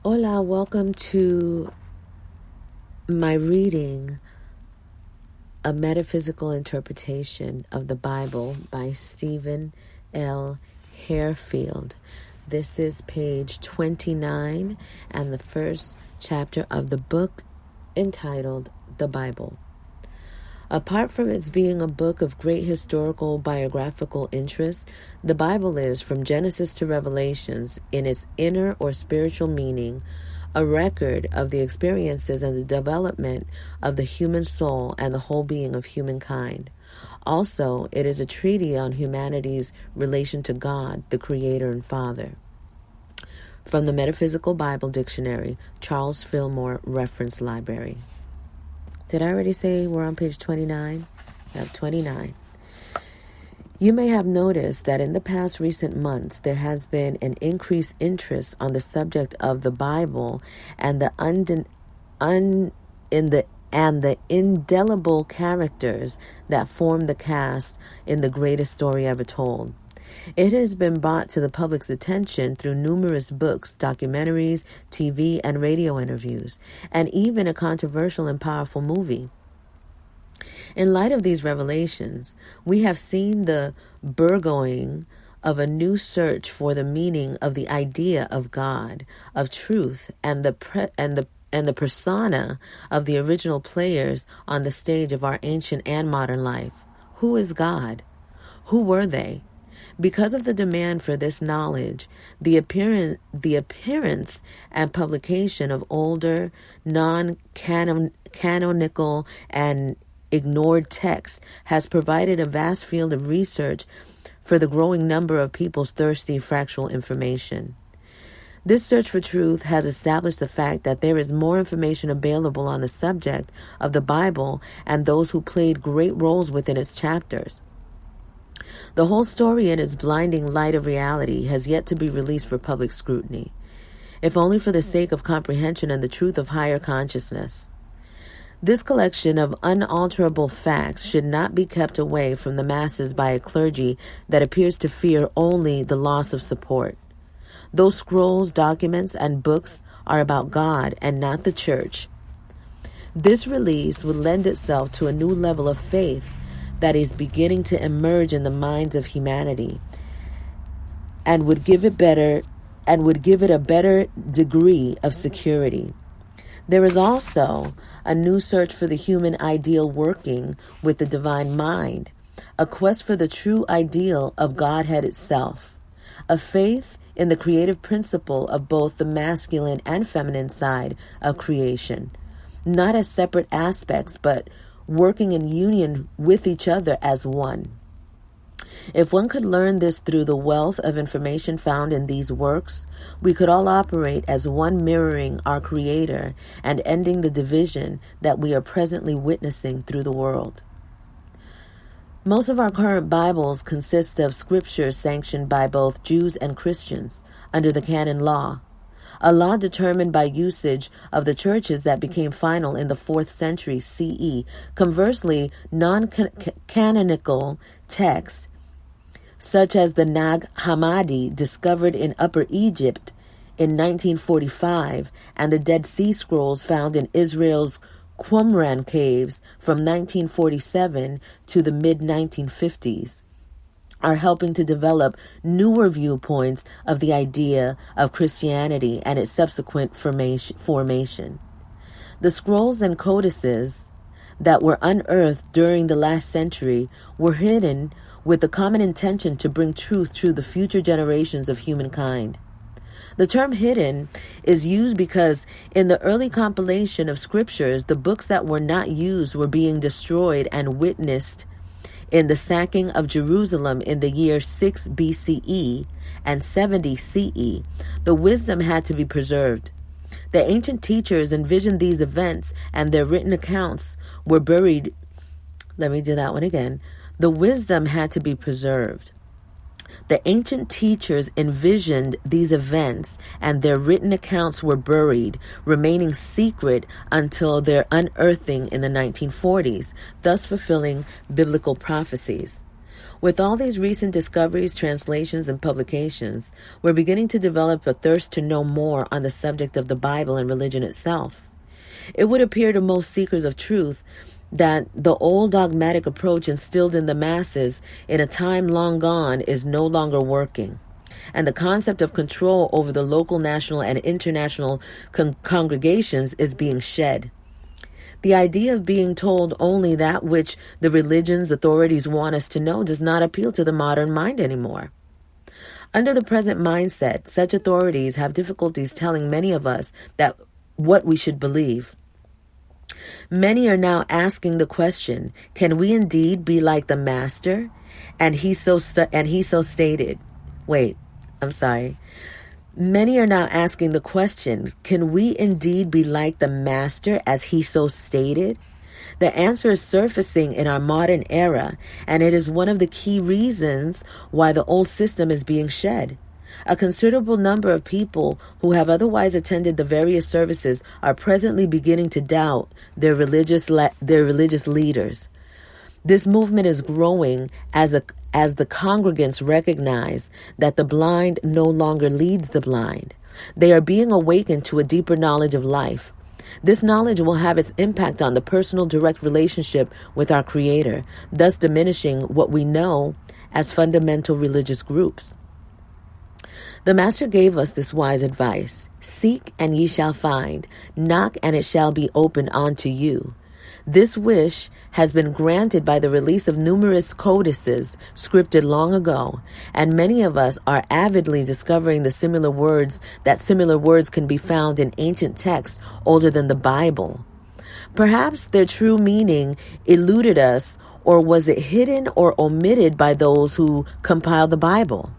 Hola, welcome to my reading, A Metaphysical Interpretation of the Bible by Stephen L. Harefield. This is page 29 and the first chapter of the book entitled The Bible. Apart from its being a book of great historical biographical interest, the Bible is, from Genesis to Revelations, in its inner or spiritual meaning, a record of the experiences and the development of the human soul and the whole being of humankind. Also, it is a treatise on humanity's relation to God, the Creator and Father. From the Metaphysical Bible Dictionary, Charles Fillmore Reference Library. Did I already say we're on page 29? I have 29. You may have noticed that in the past recent months, there has been an increased interest on the subject of the Bible and the indelible characters that form the cast in the greatest story ever told. It has been brought to the public's attention through numerous books, documentaries, TV, and radio interviews, and even a controversial and powerful movie. In light of these revelations, we have seen the burgeoning of a new search for the meaning of the idea of God, of truth, and the persona of the original players on the stage of our ancient and modern life. Who is God? Who were they? Because of the demand for this knowledge, the appearance and publication of older, non-canonical, and ignored texts has provided a vast field of research for the growing number of people's thirsty factual information. This search for truth has established the fact that there is more information available on the subject of the Bible and those who played great roles within its chapters. The whole story in its blinding light of reality has yet to be released for public scrutiny, if only for the sake of comprehension and the truth of higher consciousness. This collection of unalterable facts should not be kept away from the masses by a clergy that appears to fear only the loss of support. Those scrolls, documents, and books are about God and not the church. This release would lend itself to a new level of faith that is beginning to emerge in the minds of humanity, and would give it a better degree of security. There is also a new search for the human ideal working with the divine mind, a quest for the true ideal of Godhead itself, a faith in the creative principle of both the masculine and feminine side of creation, not as separate aspects, but working in union with each other as one. If one could learn this through the wealth of information found in these works, we could all operate as one, mirroring our Creator and ending the division that we are presently witnessing through the world. Most of our current Bibles consist of scriptures sanctioned by both Jews and Christians under the canon law, a law determined by usage of the churches that became final in the 4th century CE. Conversely, non-canonical texts, such as the Nag Hammadi discovered in Upper Egypt in 1945 and the Dead Sea Scrolls found in Israel's Qumran caves from 1947 to the mid-1950s, are helping to develop newer viewpoints of the idea of Christianity and its subsequent formation. The scrolls and codices that were unearthed during the last century were hidden with the common intention to bring truth to the future generations of humankind. The term hidden is used because in the early compilation of scriptures, the books that were not used were being destroyed and witnessed in the sacking of Jerusalem in the year 6 BCE and 70 CE. The wisdom had to be preserved. The ancient teachers envisioned these events and their written accounts were buried. The wisdom had to be preserved. The ancient teachers envisioned these events and their written accounts were buried, remaining secret until their unearthing in the 1940s, thus fulfilling biblical prophecies. With all these recent discoveries, translations, and publications, we're beginning to develop a thirst to know more on the subject of the Bible and religion itself. It would appear to most seekers of truth that the old dogmatic approach instilled in the masses in a time long gone is no longer working, and the concept of control over the local, national, and international congregations is being shed. The idea of being told only that which the religion's authorities want us to know does not appeal to the modern mind anymore. Under the present mindset, such authorities have difficulties telling many of us that what we should believe. Many are now asking the question, can we indeed be like the master? And he so stated. Many are now asking the question, can we indeed be like the master as he so stated? The answer is surfacing in our modern era, and it is one of the key reasons why the old system is being shed. A considerable number of people who have otherwise attended the various services are presently beginning to doubt their religious leaders. This movement is growing as the congregants recognize that the blind no longer leads the blind. They are being awakened to a deeper knowledge of life. This knowledge will have its impact on the personal direct relationship with our Creator, thus diminishing what we know as fundamental religious groups. The Master gave us this wise advice: seek and ye shall find, knock and it shall be opened unto you. This wish has been granted by the release of numerous codices scripted long ago, and many of us are avidly discovering that similar words can be found in ancient texts older than the Bible. Perhaps their true meaning eluded us, or was it hidden or omitted by those who compiled the Bible?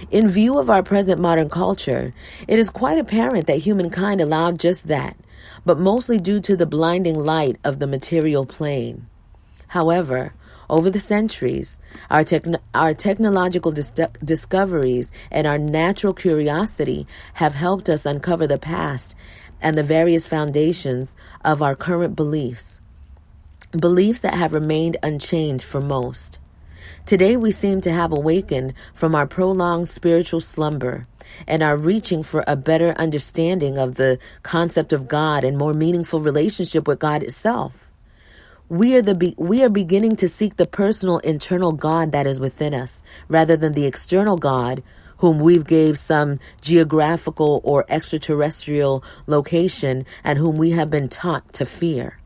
In view of our present modern culture, it is quite apparent that humankind allowed just that, but mostly due to the blinding light of the material plane. However, over the centuries, our technological discoveries and our natural curiosity have helped us uncover the past and the various foundations of our current beliefs that have remained unchanged for most. Today we seem to have awakened from our prolonged spiritual slumber and are reaching for a better understanding of the concept of God and more meaningful relationship with God itself. We are beginning to seek the personal internal God that is within us, rather than the external God whom we've gave some geographical or extraterrestrial location and whom we have been taught to fear.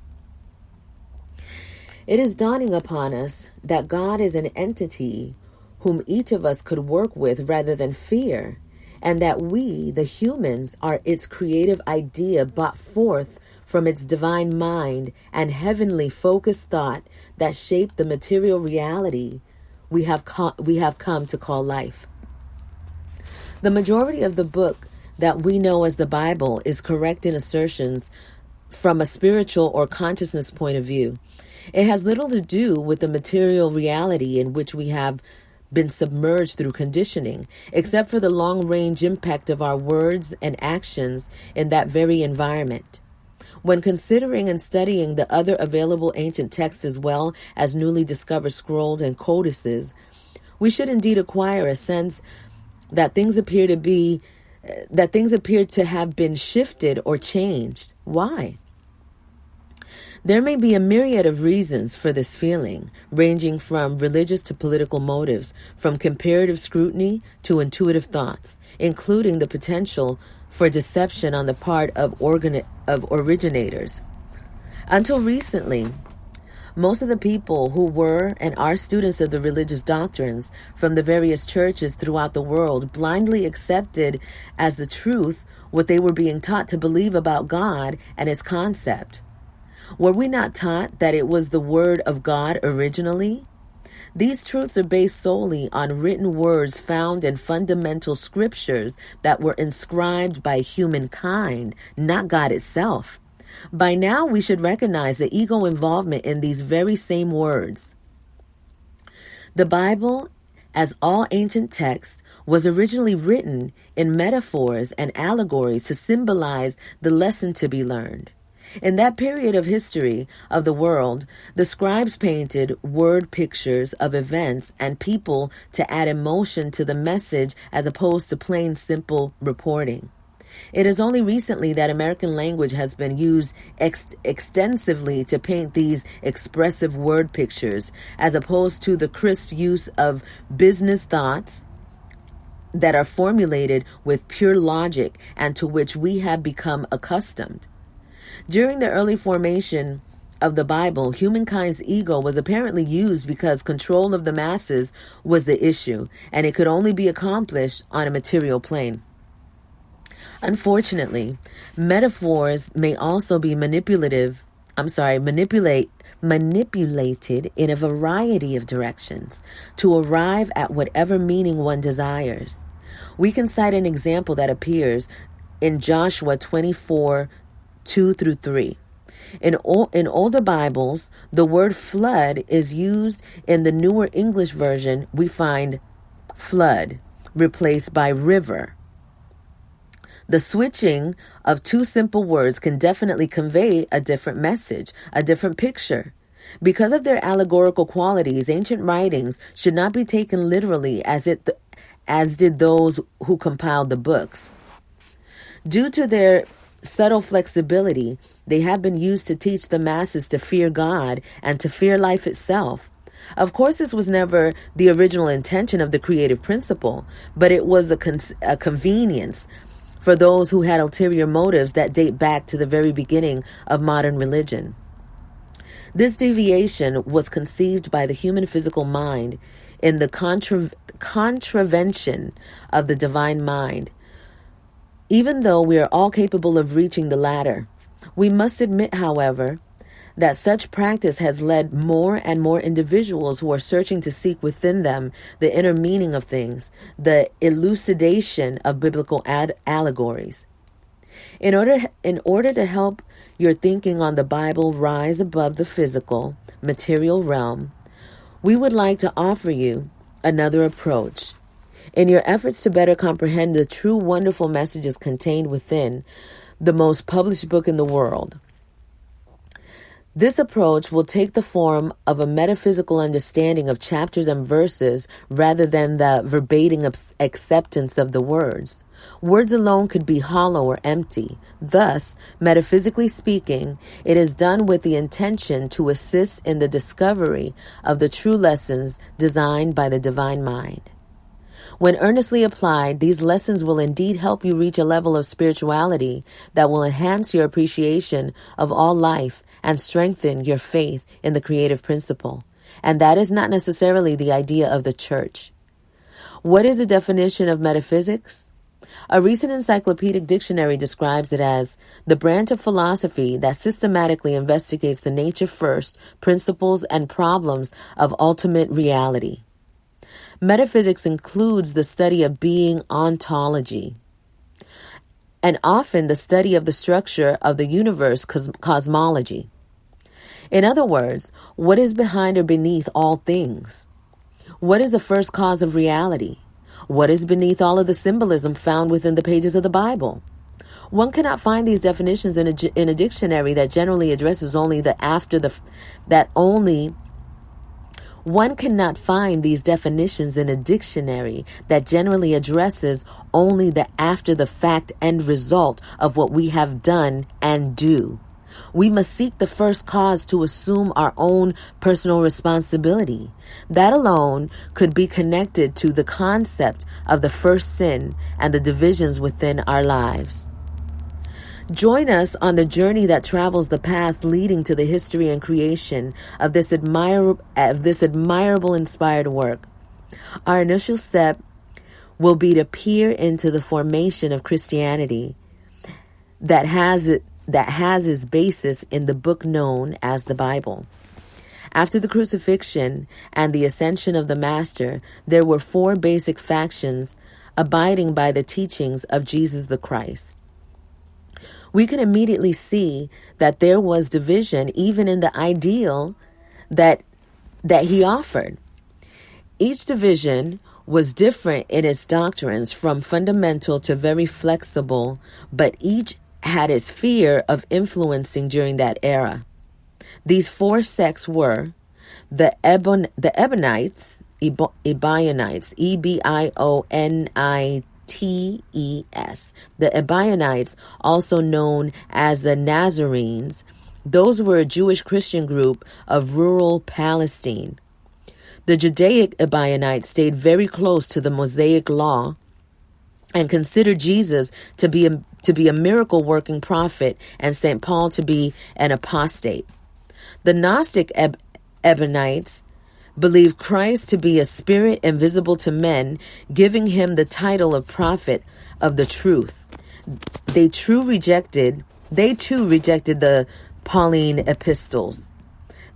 It is dawning upon us that God is an entity whom each of us could work with rather than fear, and that we, the humans, are its creative idea brought forth from its divine mind and heavenly focused thought that shaped the material reality we have come to call life. The majority of the book that we know as the Bible is correct in assertions from a spiritual or consciousness point of view. It has little to do with the material reality in which we have been submerged through conditioning, except for the long-range impact of our words and actions in that very environment. When considering and studying the other available ancient texts as well as newly discovered scrolls and codices, we should indeed acquire a sense that things appear to have been shifted or changed. Why? There may be a myriad of reasons for this feeling, ranging from religious to political motives, from comparative scrutiny to intuitive thoughts, including the potential for deception on the part of originators. Until recently, most of the people who were and are students of the religious doctrines from the various churches throughout the world blindly accepted as the truth what they were being taught to believe about God and His concept. Were we not taught that it was the Word of God originally? These truths are based solely on written words found in fundamental scriptures that were inscribed by humankind, not God itself. By now, we should recognize the ego involvement in these very same words. The Bible, as all ancient texts, was originally written in metaphors and allegories to symbolize the lesson to be learned. In that period of history of the world, the scribes painted word pictures of events and people to add emotion to the message as opposed to plain simple reporting. It is only recently that American language has been used extensively to paint these expressive word pictures, as opposed to the crisp use of business thoughts that are formulated with pure logic and to which we have become accustomed. During the early formation of the Bible, humankind's ego was apparently used because control of the masses was the issue, and it could only be accomplished on a material plane. Unfortunately, metaphors may also be manipulated in a variety of directions to arrive at whatever meaning one desires. We can cite an example that appears in Joshua 24, 2 through 3. In older Bibles, the word flood is used. In the newer English version, we find flood replaced by river. The switching of two simple words can definitely convey a different message, a different picture. Because of their allegorical qualities, ancient writings should not be taken literally as did those who compiled the books. Due to their subtle flexibility, they have been used to teach the masses to fear God and to fear life itself. Of course, this was never the original intention of the creative principle, but it was a convenience for those who had ulterior motives that date back to the very beginning of modern religion. This deviation was conceived by the human physical mind in the contravention of the divine mind. Even though we are all capable of reaching the latter, we must admit, however, that such practice has led more and more individuals who are searching to seek within them the inner meaning of things, the elucidation of biblical allegories. In order to help your thinking on the Bible rise above the physical, material realm, we would like to offer you another approach. In your efforts to better comprehend the true wonderful messages contained within the most published book in the world, this approach will take the form of a metaphysical understanding of chapters and verses rather than the verbatim acceptance of the words. Words alone could be hollow or empty. Thus, metaphysically speaking, it is done with the intention to assist in the discovery of the true lessons designed by the divine mind. When earnestly applied, these lessons will indeed help you reach a level of spirituality that will enhance your appreciation of all life and strengthen your faith in the creative principle. And that is not necessarily the idea of the church. What is the definition of metaphysics? A recent encyclopedic dictionary describes it as the branch of philosophy that systematically investigates the nature first, principles, and problems of ultimate reality. Metaphysics includes the study of being ontology, and often the study of the structure of the universe, cosmology. In other words, what is behind or beneath all things? What is the first cause of reality? What is beneath all of the symbolism found within the pages of the Bible? One cannot find these definitions in a dictionary that generally addresses only the after the that only. One cannot find these definitions in a dictionary that generally addresses only the after the fact end result of what we have done and do. We must seek the first cause to assume our own personal responsibility. That alone could be connected to the concept of the first sin and the divisions within our lives. Join us on the journey that travels the path leading to the history and creation of this admirable, inspired work. Our initial step will be to peer into the formation of Christianity that has its basis in the book known as the Bible. After the crucifixion and the ascension of the Master, there were four basic factions abiding by the teachings of Jesus the Christ. We can immediately see that there was division even in the ideal that he offered. Each division was different in its doctrines, from fundamental to very flexible, but each had a sphere of influencing during that era. These four sects were the Ebionites, Ebionites, Ebionites, the Ebionites, also known as the Nazarenes. Those were a Jewish Christian group of rural Palestine. The Judaic Ebionites stayed very close to the Mosaic law and considered Jesus to be a miracle-working prophet and St. Paul to be an apostate. The Gnostic Ebionites believed Christ to be a spirit invisible to men, giving him the title of prophet of the truth. They too rejected the Pauline epistles.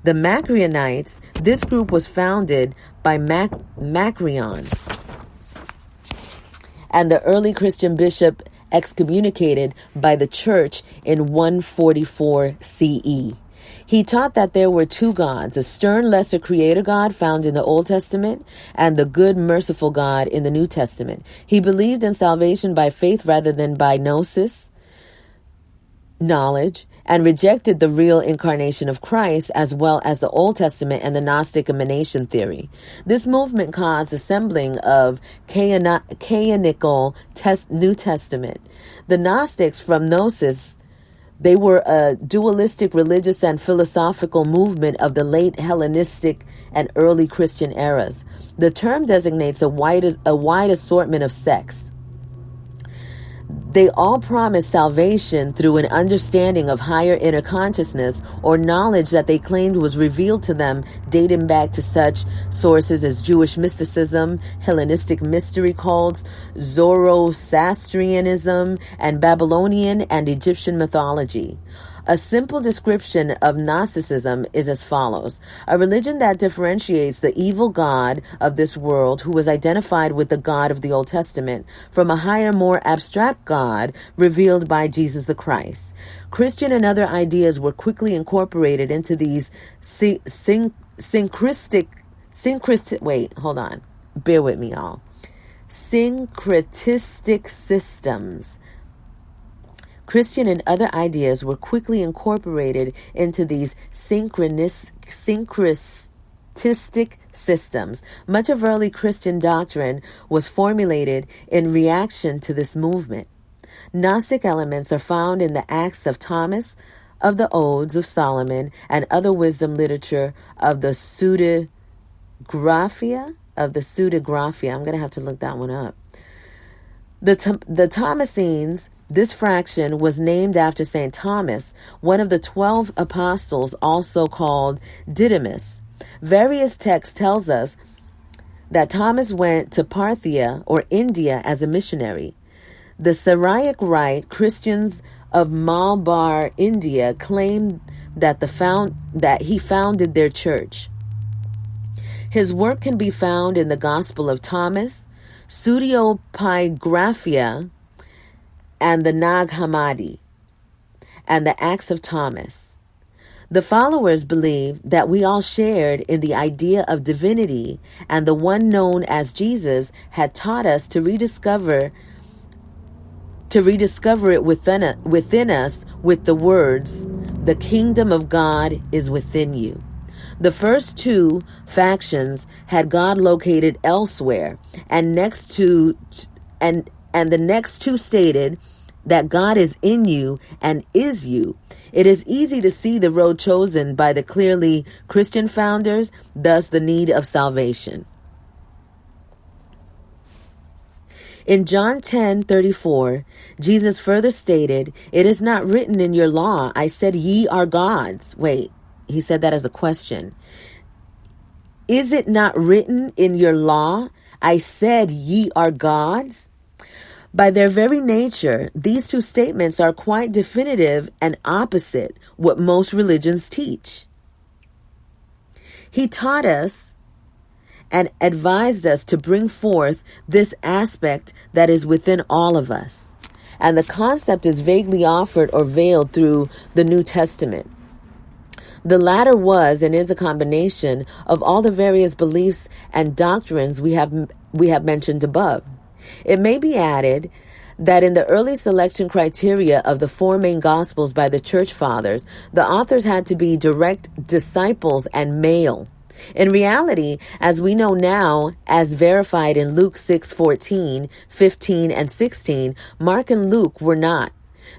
The Macrionites, this group was founded by Macrion, and the early Christian bishop excommunicated by the church in 144 CE. He taught that there were two gods, a stern lesser creator God found in the Old Testament and the good merciful God in the New Testament. He believed in salvation by faith rather than by gnosis, knowledge, and rejected the real incarnation of Christ as well as the Old Testament and the Gnostic emanation theory. This movement caused assembling of canonical New Testament. The Gnostics from Gnosis, they were a dualistic religious and philosophical movement of the late Hellenistic and early Christian eras. The term designates a wide assortment of sects. They all promise salvation through an understanding of higher inner consciousness or knowledge that they claimed was revealed to them, dating back to such sources as Jewish mysticism, Hellenistic mystery cults, Zoroastrianism, and Babylonian and Egyptian mythology. A simple description of Gnosticism is as follows: a religion that differentiates the evil God of this world, who was identified with the God of the Old Testament, from a higher, more abstract God revealed by Jesus the Christ. Christian and other ideas were quickly incorporated into these syncretistic systems. Christian and other ideas were quickly incorporated into these syncretistic systems. Much of early Christian doctrine was formulated in reaction to this movement. Gnostic elements are found in the Acts of Thomas, of the Odes of Solomon, and other wisdom literature of the Pseudegraphia. I'm going to have to look that one up. The Thomasines. This fraction was named after St. Thomas, one of the 12 apostles, also called Didymus. Various texts tells us that Thomas went to Parthia or India as a missionary. The Syriac Rite Christians of Malabar, India, claim that he founded their church. His work can be found in the Gospel of Thomas, Pseudepigraphia, and the Nag Hammadi, and the Acts of Thomas. The followers believed that we all shared in the idea of divinity, and the one known as Jesus had taught us to rediscover it within us with the words, "The kingdom of God is within you." The first two factions had God located elsewhere, and the next two stated that God is in you and is you. It is easy to see the road chosen by the clearly Christian founders, thus the need of salvation. In John 10:34, Jesus further stated, "It is not written in your law, I said ye are gods." Wait, he said that as a question. Is it not written in your law, I said ye are gods? By their very nature, these two statements are quite definitive and opposite what most religions teach. He taught us and advised us to bring forth this aspect that is within all of us. And the concept is vaguely offered or veiled through the New Testament. The latter was and is a combination of all the various beliefs and doctrines we have mentioned above. It may be added that in the early selection criteria of the four main Gospels by the Church Fathers, the authors had to be direct disciples and male. In reality, as we know now, as verified in Luke 6:14, 15, and 16, Mark and Luke were not.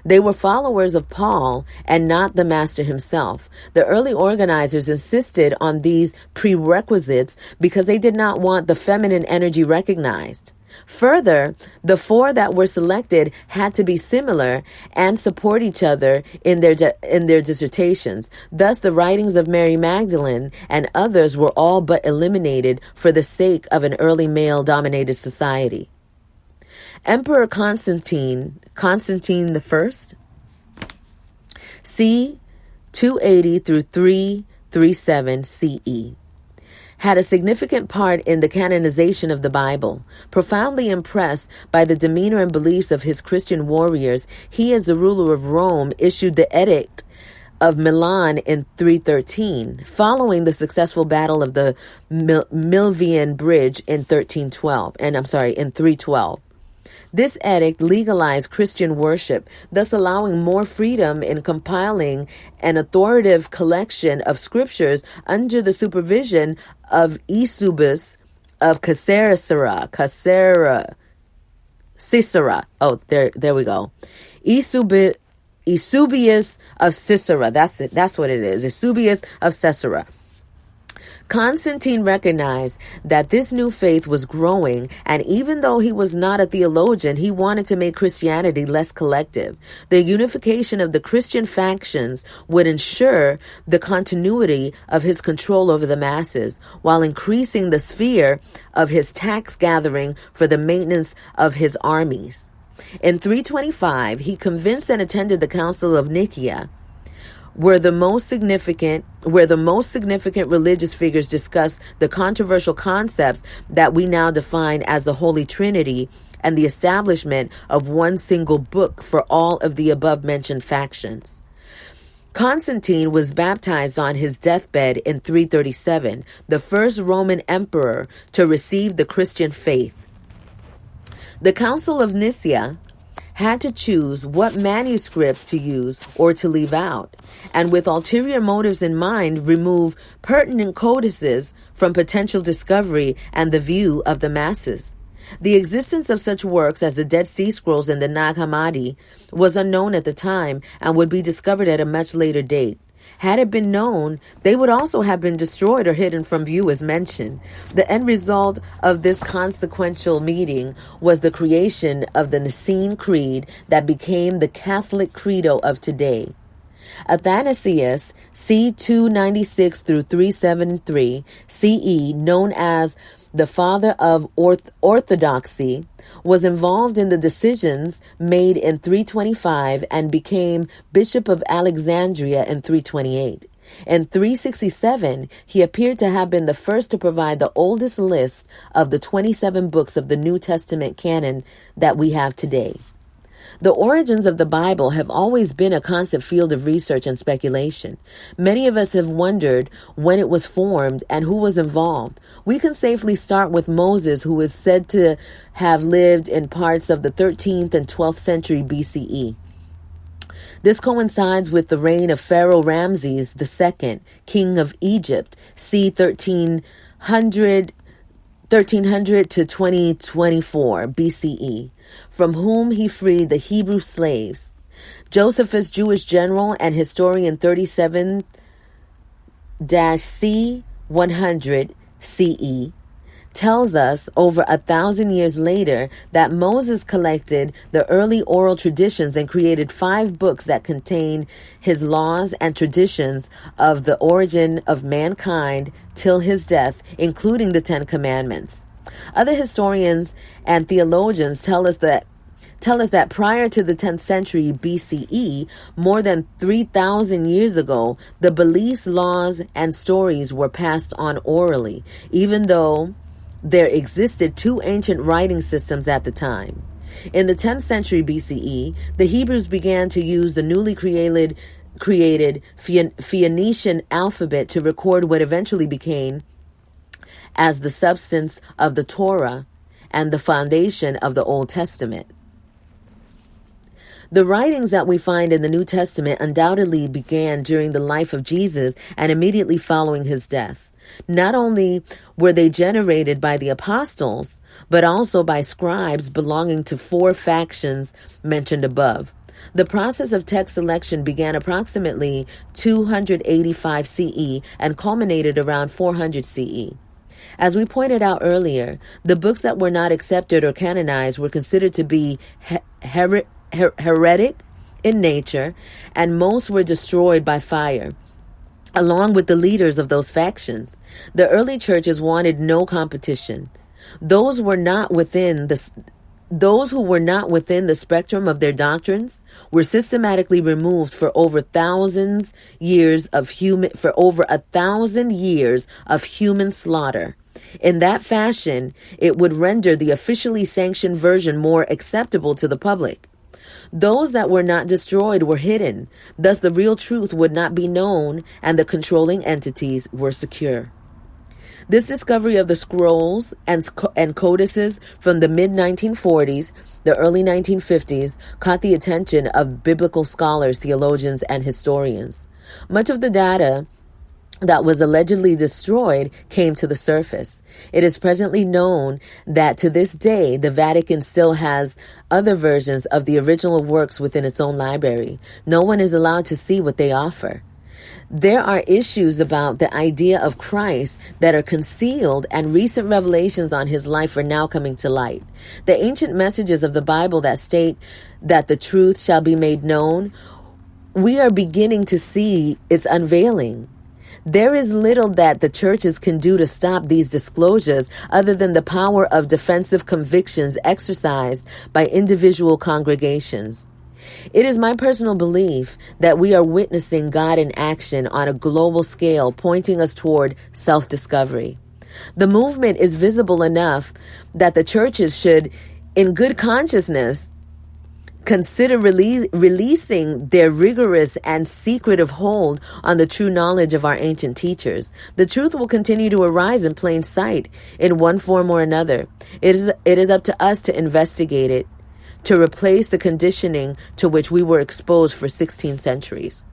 They were followers of Paul and not the master himself. The early organizers insisted on these prerequisites because they did not want the feminine energy recognized. Further, the four that were selected had to be similar and support each other in their dissertations. Thus, the writings of Mary Magdalene and others were all but eliminated for the sake of an early male-dominated society. Emperor Constantine I, c. 280 through 337 CE, had a significant part in the canonization of the Bible. Profoundly impressed by the demeanor and beliefs of his Christian warriors, he, as the ruler of Rome, issued the Edict of Milan in 313, following the successful battle of the Milvian Bridge in 312. This edict legalized Christian worship, thus allowing more freedom in compiling an authoritative collection of scriptures under the supervision of Eusebius of Caesarea. Oh, there we go. Eusebius of Caesarea. That's it. That's what it is. Eusebius of Caesarea. Constantine recognized that this new faith was growing, and even though he was not a theologian, he wanted to make Christianity less collective. The unification of the Christian factions would ensure the continuity of his control over the masses, while increasing the sphere of his tax gathering for the maintenance of his armies. In 325, he convinced and attended the Council of Nicaea, where the most significant religious figures discuss the controversial concepts that we now define as the Holy Trinity and the establishment of one single book for all of the above-mentioned factions. Constantine was baptized on his deathbed in 337, the first Roman emperor to receive the Christian faith. The Council of Nicaea had to choose what manuscripts to use or to leave out, and with ulterior motives in mind, remove pertinent codices from potential discovery and the view of the masses. The existence of such works as the Dead Sea Scrolls and the Nag Hammadi was unknown at the time and would be discovered at a much later date. Had it been known, they would also have been destroyed or hidden from view as mentioned. The end result of this consequential meeting was the creation of the Nicene Creed that became the Catholic credo of today. Athanasius, c. 296 through 373 CE, known as the father of orthodoxy, was involved in the decisions made in 325 and became Bishop of Alexandria in 328. In 367, he appeared to have been the first to provide the oldest list of the 27 books of the New Testament canon that we have today. The origins of the Bible have always been a constant field of research and speculation. Many of us have wondered when it was formed and who was involved. We can safely start with Moses, who is said to have lived in parts of the 13th and 12th century BCE. This coincides with the reign of Pharaoh Ramses II, king of Egypt, c. 1300 to 2024 BCE, from whom he freed the Hebrew slaves. Josephus, Jewish general and historian 37-C 100 CE, tells us over 1,000 years later that Moses collected the early oral traditions and created 5 books that contain his laws and traditions of the origin of mankind till his death, including the 10 Commandments. Other historians and theologians tell us that prior to the 10th century BCE, more than 3,000 years ago, the beliefs, laws, and stories were passed on orally, even though there existed 2 ancient writing systems at the time. In the 10th century BCE, the Hebrews began to use the newly created Phoenician alphabet to record what eventually became as the substance of the Torah and the foundation of the Old Testament. The writings that we find in the New Testament undoubtedly began during the life of Jesus and immediately following his death. Not only were they generated by the apostles, but also by scribes belonging to 4 factions mentioned above. The process of text selection began approximately 285 CE and culminated around 400 CE. As we pointed out earlier, the books that were not accepted or canonized were considered to be heretic in nature, and most were destroyed by fire, along with the leaders of those factions. The early churches wanted no competition. Those who were not within the spectrum of their doctrines were systematically removed for over 1,000 years of human slaughter. In that fashion, it would render the officially sanctioned version more acceptable to the public. Those that were not destroyed were hidden, thus the real truth would not be known and the controlling entities were secure. This discovery of the scrolls and codices from the mid-1940s, the early 1950s, caught the attention of biblical scholars, theologians, and historians. Much of the data that was allegedly destroyed came to the surface. It is presently known that to this day, the Vatican still has other versions of the original works within its own library. No one is allowed to see what they offer. There are issues about the idea of Christ that are concealed, and recent revelations on his life are now coming to light. The ancient messages of the Bible that state that the truth shall be made known, we are beginning to see its unveiling. There is little that the churches can do to stop these disclosures other than the power of defensive convictions exercised by individual congregations. It is my personal belief that we are witnessing God in action on a global scale, pointing us toward self-discovery. The movement is visible enough that the churches should, in good consciousness, consider releasing their rigorous and secretive hold on the true knowledge of our ancient teachers. The truth will continue to arise in plain sight in one form or another. It is up to us to investigate it, to replace the conditioning to which we were exposed for 16 centuries.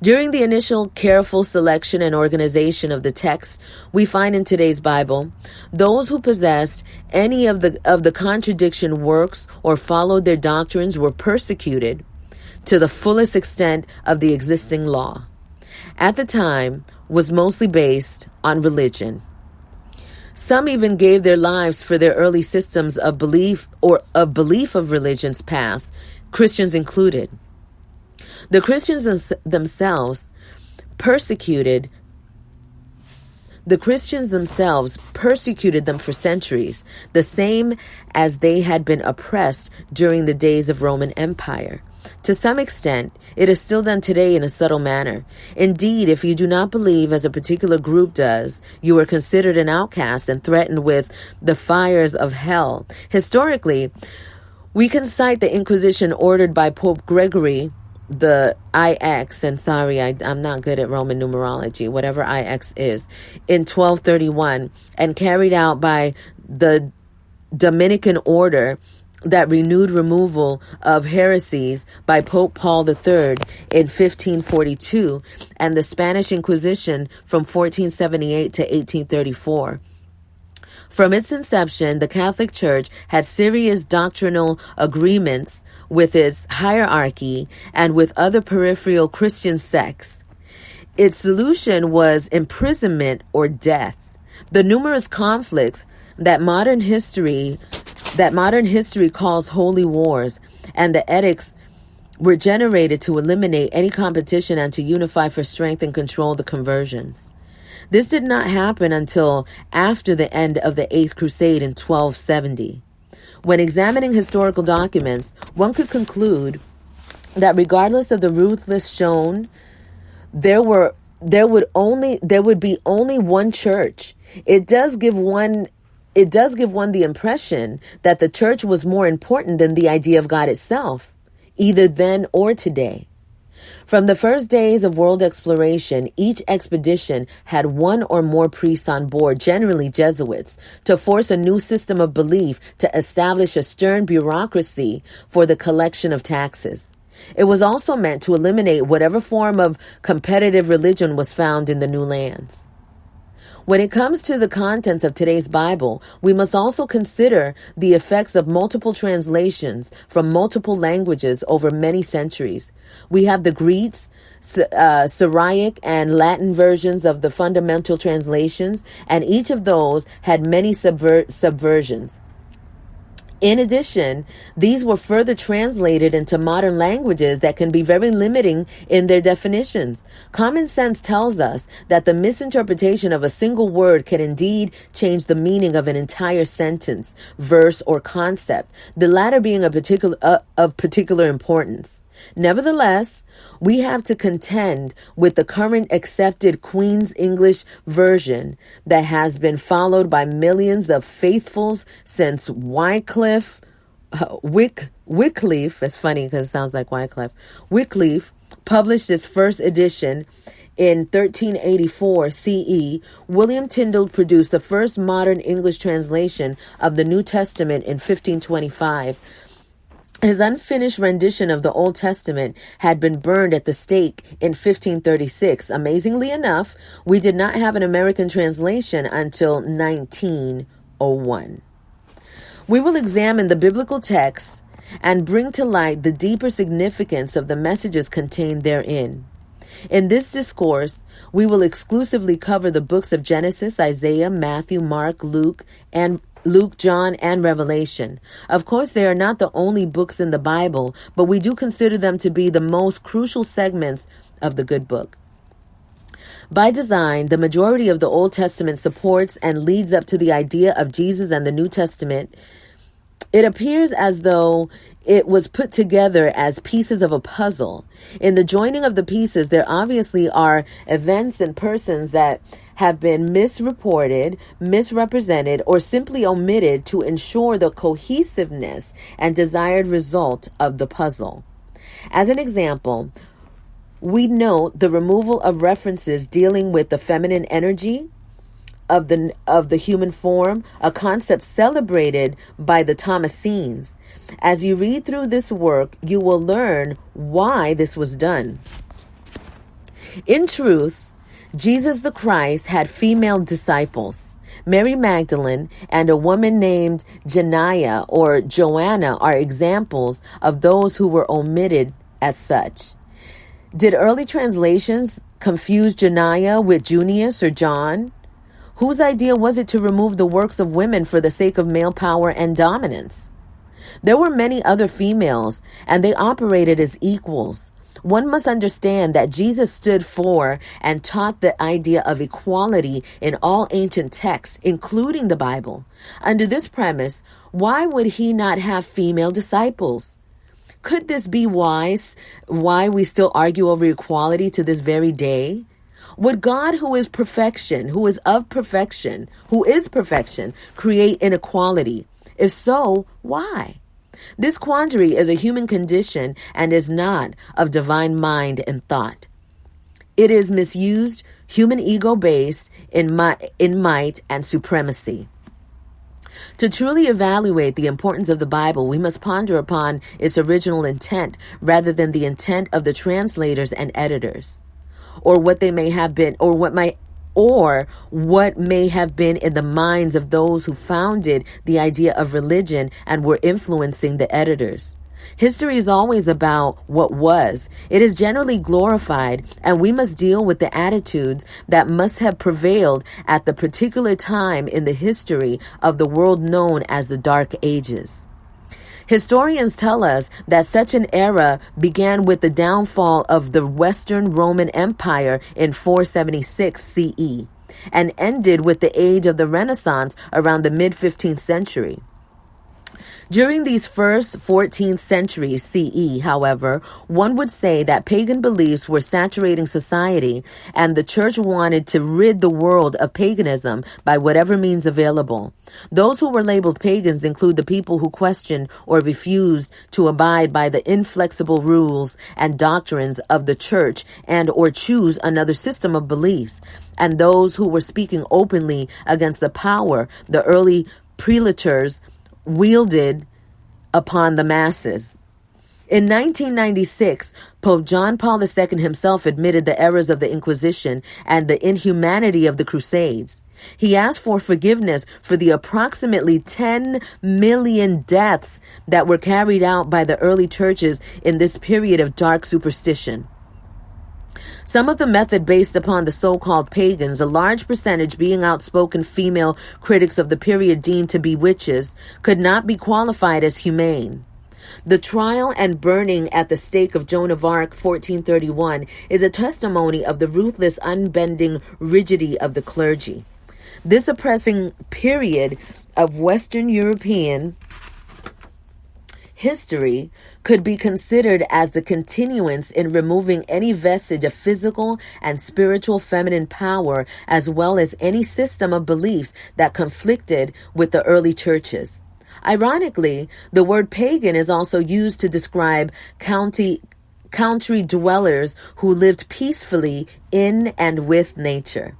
During the initial careful selection and organization of the text we find in today's Bible, those who possessed any of the contradiction works or followed their doctrines were persecuted to the fullest extent of the existing law. At the time, was mostly based on religion. Some even gave their lives for their early systems of belief of religion's paths, Christians included. The Christians themselves persecuted them for centuries, the same as they had been oppressed during the days of Roman Empire. To some extent, it is still done today in a subtle manner. Indeed, if you do not believe as a particular group does, you are considered an outcast and threatened with the fires of hell. Historically, we can cite the Inquisition ordered by Pope Gregory the IX, and sorry, I'm not good at Roman numerology, whatever IX is, in 1231, and carried out by the Dominican order that renewed removal of heresies by Pope Paul III in 1542, and the Spanish Inquisition from 1478 to 1834. From its inception, the Catholic Church had serious doctrinal agreements with its hierarchy and with other peripheral Christian sects. Its solution was imprisonment or death. The numerous conflicts that modern history calls holy wars, and the edicts were generated to eliminate any competition and to unify for strength and control the conversions. This did not happen until after the end of the Eighth Crusade in 1270. When examining historical documents, one could conclude that regardless of the ruthless shown, there would be only one church. It does give one the impression that the church was more important than the idea of God itself, either then or today. From the first days of world exploration, each expedition had one or more priests on board, generally Jesuits, to force a new system of belief to establish a stern bureaucracy for the collection of taxes. It was also meant to eliminate whatever form of competitive religion was found in the new lands. When it comes to the contents of today's Bible, we must also consider the effects of multiple translations from multiple languages over many centuries. We have the Greek, Syriac, and Latin versions of the fundamental translations, and each of those had many subversions. In addition, these were further translated into modern languages that can be very limiting in their definitions. Common sense tells us that the misinterpretation of a single word can indeed change the meaning of an entire sentence, verse, or concept, the latter being of particular importance. Nevertheless, we have to contend with the current accepted Queen's English version that has been followed by millions of faithfuls since Wycliffe, it's funny because it sounds like Wycliffe, Wycliffe published his first edition in 1384 CE. William Tyndale produced the first modern English translation of the New Testament in 1525. His unfinished rendition of the Old Testament had been burned at the stake in 1536. Amazingly enough, we did not have an American translation until 1901. We will examine the biblical text and bring to light the deeper significance of the messages contained therein. In this discourse, we will exclusively cover the books of Genesis, Isaiah, Matthew, Mark, Luke, John, and Revelation. Of course, they are not the only books in the Bible, but we do consider them to be the most crucial segments of the good book. By design, the majority of the Old Testament supports and leads up to the idea of Jesus and the New Testament. It appears as though it was put together as pieces of a puzzle. In the joining of the pieces, there obviously are events and persons that have been misreported, misrepresented, or simply omitted to ensure the cohesiveness and desired result of the puzzle. As an example, we note the removal of references dealing with the feminine energy of the human form, a concept celebrated by the Thomasines. As you read through this work, you will learn why this was done. In truth, Jesus the Christ had female disciples. Mary Magdalene and a woman named Janaiah or Joanna are examples of those who were omitted as such. Did early translations confuse Janaiah with Junius or John? Whose idea was it to remove the works of women for the sake of male power and dominance? There were many other females, and they operated as equals. One must understand that Jesus stood for and taught the idea of equality in all ancient texts, including the Bible. Under this premise, why would he not have female disciples? Could this be why we still argue over equality to this very day? Would God, who is perfection, create inequality? If so, why? This quandary is a human condition and is not of divine mind and thought. It is misused, human ego-based in might and supremacy. To truly evaluate the importance of the Bible, we must ponder upon its original intent rather than the intent of the translators and editors, or what they may have been, or what may have been in the minds of those who founded the idea of religion and were influencing the editors. History is always about what was. It is generally glorified, and we must deal with the attitudes that must have prevailed at the particular time in the history of the world known as the Dark Ages. Historians tell us that such an era began with the downfall of the Western Roman Empire in 476 CE and ended with the age of the Renaissance around the mid-15th century. During these first 14th century CE, however, one would say that pagan beliefs were saturating society, and the church wanted to rid the world of paganism by whatever means available. Those who were labeled pagans include the people who questioned or refused to abide by the inflexible rules and doctrines of the church and or choose another system of beliefs, and those who were speaking openly against the power the early prelators wielded upon the masses. In 1996, Pope John Paul II himself admitted the errors of the Inquisition and the inhumanity of the Crusades. He asked for forgiveness for the approximately 10 million deaths that were carried out by the early churches in this period of dark superstition. Some of the method based upon the so-called pagans, a large percentage being outspoken female critics of the period deemed to be witches, could not be qualified as humane. The trial and burning at the stake of Joan of Arc, 1431, is a testimony of the ruthless, unbending rigidity of the clergy. This oppressing period of Western European history could be considered as the continuance in removing any vestige of physical and spiritual feminine power, as well as any system of beliefs that conflicted with the early churches. Ironically, the word pagan is also used to describe country dwellers who lived peacefully in and with nature.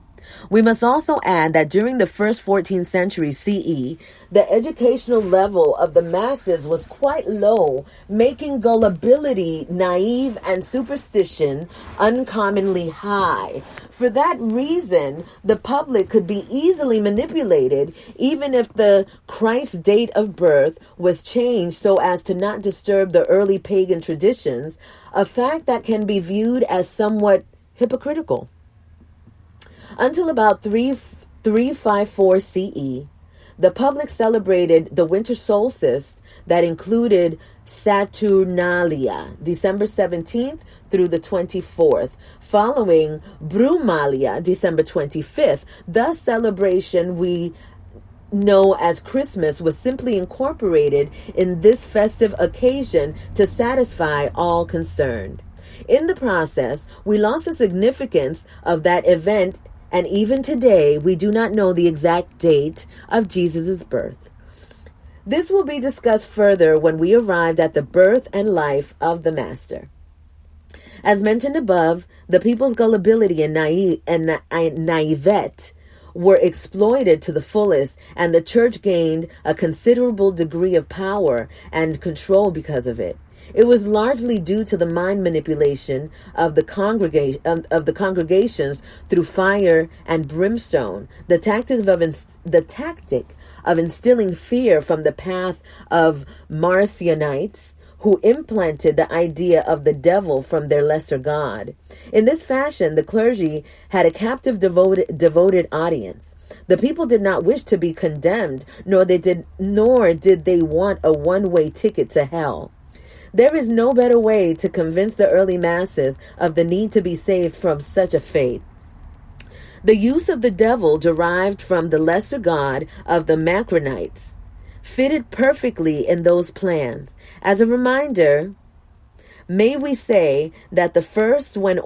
We must also add that during the first 14th century CE, the educational level of the masses was quite low, making gullibility, naive, and superstition uncommonly high. For that reason, the public could be easily manipulated, even if the Christ date of birth was changed so as to not disturb the early pagan traditions, a fact that can be viewed as somewhat hypocritical. Until about 354 CE, the public celebrated the winter solstice that included Saturnalia, December 17th through the 24th, following Brumalia, December 25th. Thus, celebration we know as Christmas was simply incorporated in this festive occasion to satisfy all concerned. In the process, we lost the significance of that event, and even today, we do not know the exact date of Jesus' birth. This will be discussed further when we arrive at the birth and life of the Master. As mentioned above, the people's gullibility and naivete were exploited to the fullest, and the church gained a considerable degree of power and control because of it. It was largely due to the mind manipulation of the congregations through fire and brimstone, the tactic of instilling fear from the path of Macrionites, who implanted the idea of the devil from their lesser god. In this fashion, the clergy had a captive devoted audience. The people did not wish to be condemned, nor did they want a one-way ticket to hell. There is no better way to convince the early masses of the need to be saved from such a fate. The use of the devil derived from the lesser god of the Macrionites fitted perfectly in those plans. As a reminder, may we say that at first, when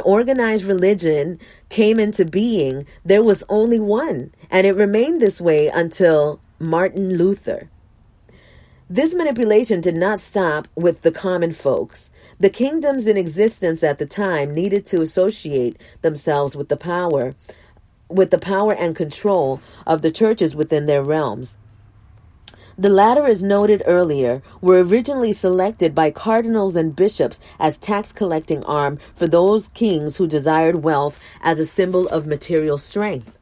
organized religion came into being, there was only one, and it remained this way until Martin Luther. This manipulation did not stop with the common folks. The kingdoms in existence at the time needed to associate themselves with the power and control of the churches within their realms. The latter, as noted earlier, were originally selected by cardinals and bishops as tax-collecting arm for those kings who desired wealth as a symbol of material strength.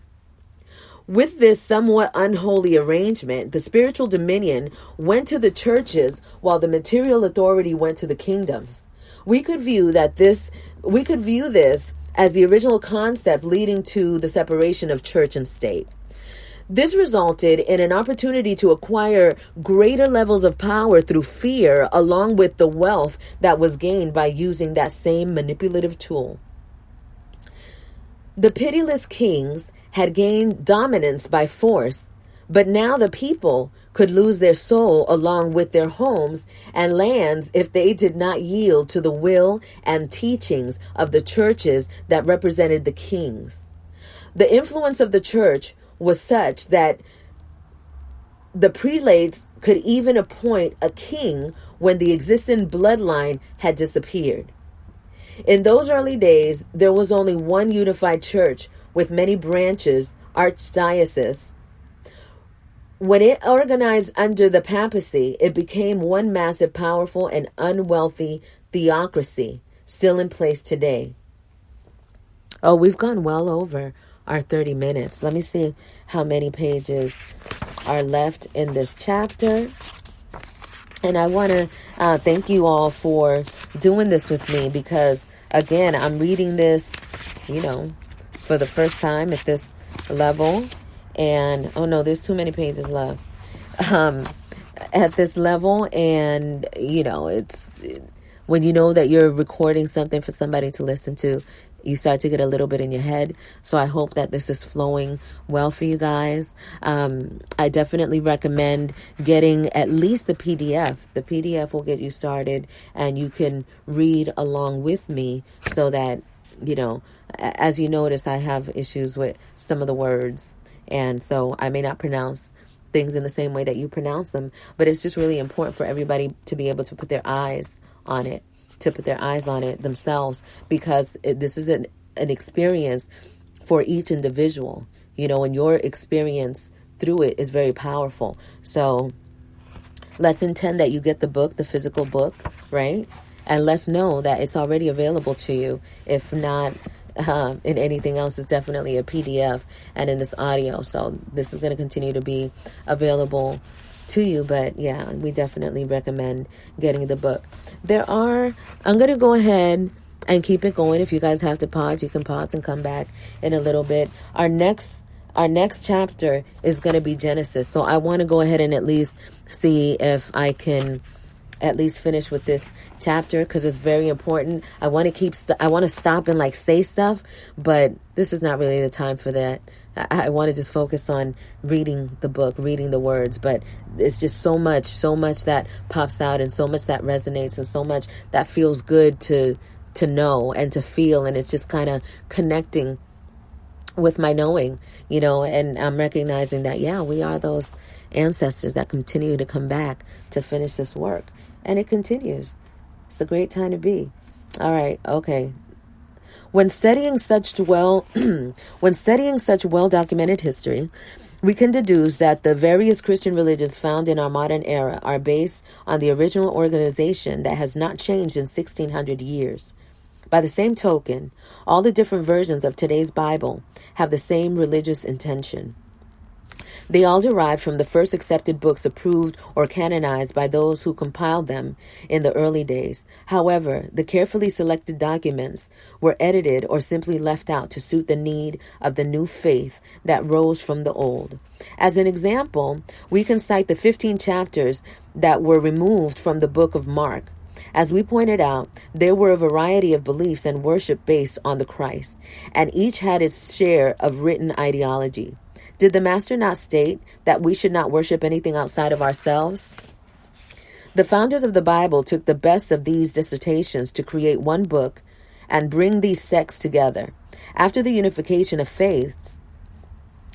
With this somewhat unholy arrangement, the spiritual dominion went to the churches while the material authority went to the kingdoms. We could view this as the original concept leading to the separation of church and state. This resulted in an opportunity to acquire greater levels of power through fear, along with the wealth that was gained by using that same manipulative tool. The pitiless kings had gained dominance by force, but now the people could lose their soul along with their homes and lands if they did not yield to the will and teachings of the churches that represented the kings. The influence of the church was such that the prelates could even appoint a king when the existing bloodline had disappeared. In those early days, there was only one unified church with many branches, archdiocese. When it organized under the papacy, it became one massive, powerful, and unwealthy theocracy, still in place today. Oh, we've gone well over our 30 minutes. Let me see how many pages are left in this chapter. And I want to thank you all for doing this with me because, again, I'm reading this, for the first time at this level. And, oh no, there's too many pages left at this level. And, it's when you know that you're recording something for somebody to listen to, you start to get a little bit in your head. So I hope that this is flowing well for you guys. I definitely recommend getting at least the PDF. The PDF will get you started and you can read along with me so that, as you notice, I have issues with some of the words. And so I may not pronounce things in the same way that you pronounce them, but it's just really important for everybody to be able to put their eyes on it, themselves, because this is an experience for each individual, and your experience through it is very powerful. So let's intend that you get the book, the physical book, right? And let's know that it's already available to you. If not, in anything else, it's definitely a PDF and in this audio. So this is going to continue to be available to you. But yeah, we definitely recommend getting the book. I'm going to go ahead and keep it going. If you guys have to pause, you can pause and come back in a little bit. Our next chapter is going to be Genesis. So I want to go ahead and at least see if I can at least finish with this chapter because it's very important. I want to stop and say stuff, but this is not really the time for that. I want to just focus on reading the book, reading the words, but it's just so much that pops out and so much that resonates and so much that feels good to know and to feel. And it's just kind of connecting with my knowing, and I'm recognizing that, we are those ancestors that continue to come back to finish this work. And it continues. It's a great time to be. All right. Okay. When studying such well-documented history, we can deduce that the various Christian religions found in our modern era are based on the original organization that has not changed in 1600 years. By the same token, all the different versions of today's Bible have the same religious intention. They all derived from the first accepted books approved or canonized by those who compiled them in the early days. However, the carefully selected documents were edited or simply left out to suit the need of the new faith that rose from the old. As an example, we can cite the 15 chapters that were removed from the book of Mark. As we pointed out, there were a variety of beliefs and worship based on the Christ, and each had its share of written ideology. Did the Master not state that we should not worship anything outside of ourselves? The founders of the Bible took the best of these dissertations to create one book and bring these sects together. After the unification of faiths,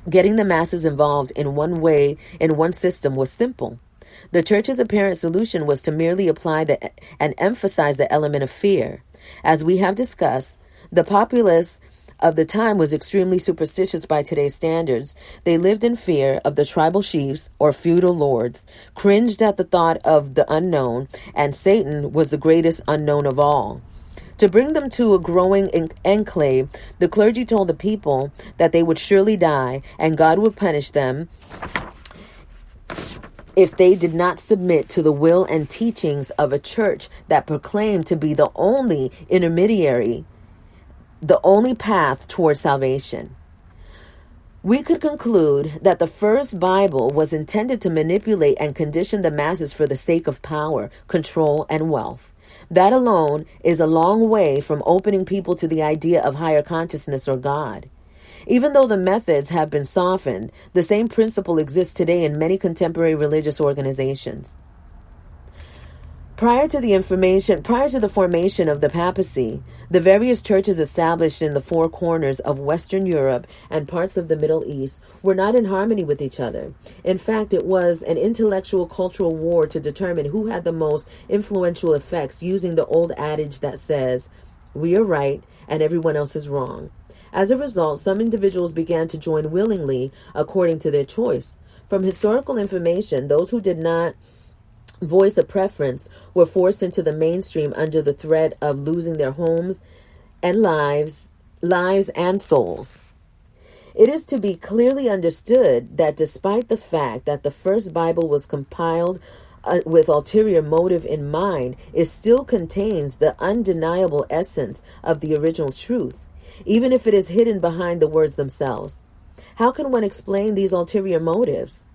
getting the masses involved in one system was simple. The church's apparent solution was to merely apply and emphasize the element of fear. As we have discussed, the populace of the time was extremely superstitious by today's standards. They lived in fear of the tribal chiefs or feudal lords, cringed at the thought of the unknown, and Satan was the greatest unknown of all. To bring them to a growing enclave, the clergy told the people that they would surely die and God would punish them if they did not submit to the will and teachings of a church that proclaimed to be the only intermediary, the only path towards salvation. We could conclude that the first Bible was intended to manipulate and condition the masses for the sake of power, control, and wealth. That alone is a long way from opening people to the idea of higher consciousness or God. Even though the methods have been softened, the same principle exists today in many contemporary religious organizations. Prior to the formation of the papacy, the various churches established in the four corners of Western Europe and parts of the Middle East were not in harmony with each other. In fact, it was an intellectual cultural war to determine who had the most influential effects, using the old adage that says, "We are right and everyone else is wrong." As a result, some individuals began to join willingly according to their choice. From historical information, those who did not voice a preference were forced into the mainstream under the threat of losing their homes and lives and souls. It is to be clearly understood that despite the fact that the first Bible was compiled with ulterior motive in mind, it still contains the undeniable essence of the original truth, even if it is hidden behind the words themselves. How can one explain these ulterior motives?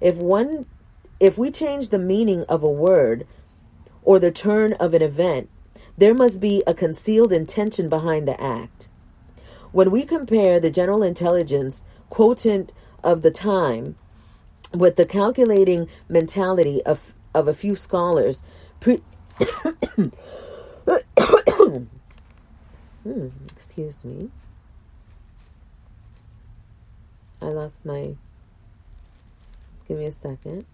If we change the meaning of a word or the turn of an event, there must be a concealed intention behind the act. When we compare the general intelligence quotient of the time with the calculating mentality of a few scholars, excuse me. Give me a second.